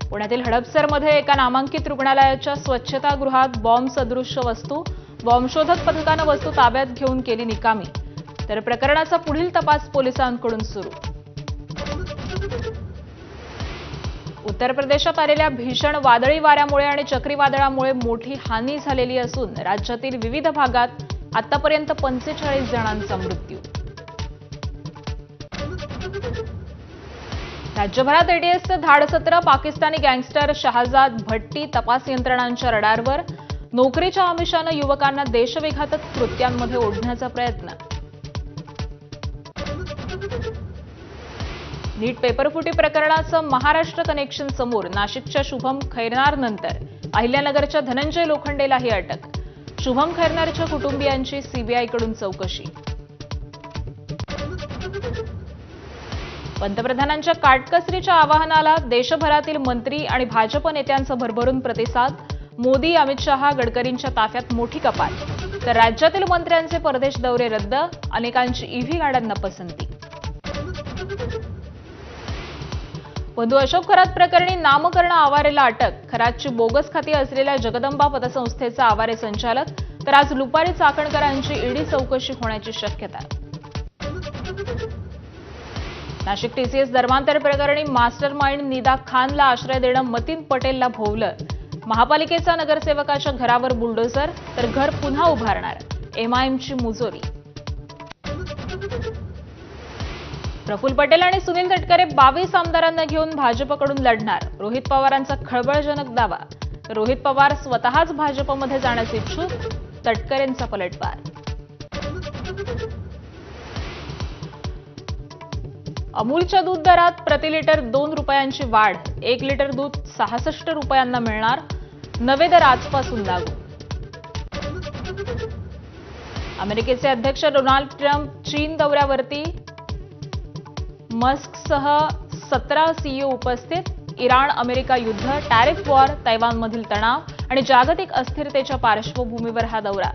पुण्यातील हडपसरमध्ये एका नामांकित रुग्णालयाच्या स्वच्छतागृहात बॉम्ब सदृश्य वस्तू, बॉम्बशोधक पथकानं वस्तू ताब्यात घेऊन केली निकामी. तर प्रकरणाचा पुढील तपास पोलिसांकडून सुरू. उत्तर प्रदेशात आलेल्या भीषण वादळी वाऱ्यामुळे आणि चक्रीवादळामुळे मोठी हानी झालेली असून राज्यातील विविध भागात आतापर्यंत 45 जणांचा मृत्यू. राज्यभरात एटीएसचं धाडसत्र. पाकिस्तानी गँगस्टर शहाजाद भट्टी तपास यंत्रणांच्या रडारवर. नोकरीच्या आमिषानं युवकांना देशविघातक कृत्यांमध्ये ओढण्याचा प्रयत्न. नीट पेपरफुटी प्रकरणाचं महाराष्ट्र कनेक्शन समोर. नाशिकच्या शुभम खैरनारनंतर अहिल्यानगरच्या धनंजय लोखंडेलाही अटक. शुभम खैरनारच्या कुटुंबियांची सीबीआयकडून चौकशी. पंतप्रधानांच्या काटकसरीच्या आवाहनाला देशभरातील मंत्री आणि भाजप नेत्यांचा भरभरून प्रतिसाद. मोदी, अमित शहा, गडकरींच्या ताफ्यात मोठी कपात. तर राज्यातील मंत्र्यांचे परदेश दौरे रद्द. अनेकांची ईव्ही गाड्यांना पसंती. बंधू अशोक खरात प्रकरणी नामकर्ण आवारेला अटक. खरातची बोगस खाती असलेल्या जगदंबा पतसंस्थेचा आवारे संचालक. तर आज लुपारी चाकणकरांची ईडी चौकशी होण्याची शक्यता. नाशिक टीसीएस धर्मांतर प्रकरणी मास्टर माइंड निदा खानला आश्रय देणं मतीन पटेलला भोवलं. महापालिकेचा नगरसेवकाच्या घरावर बुलडोझर. तर घर पुन्हा उभारणार. एमआयएमची मुजोरी. प्रफुल्ल पटेल आणि सुनील तटकरे 22 आमदारांना घेऊन भाजपकडून लढणार. रोहित पवारांचा खळबळजनक दावा. रोहित पवार स्वतःच भाजपमध्ये जाण्यास इच्छुक. तटकरेंचा पलटवार. अमूलच्या दूध दरात प्रति लिटर 2 रुपयांची वाढ. 1 लिटर दूध 66 रुपयांना मिळणार. नवे दर आजपासून लागू. अमेरिकेचे अध्यक्ष डोनाल्ड ट्रम्प चीन दौऱ्यावरती. मस्कसह 17 सीईओ उपस्थित. इराण अमेरिका युद्ध, टॅरिफ वॉर, तैवानमधील तणाव आणि जागतिक अस्थिरतेच्या पार्श्वभूमीवर हा दौरा.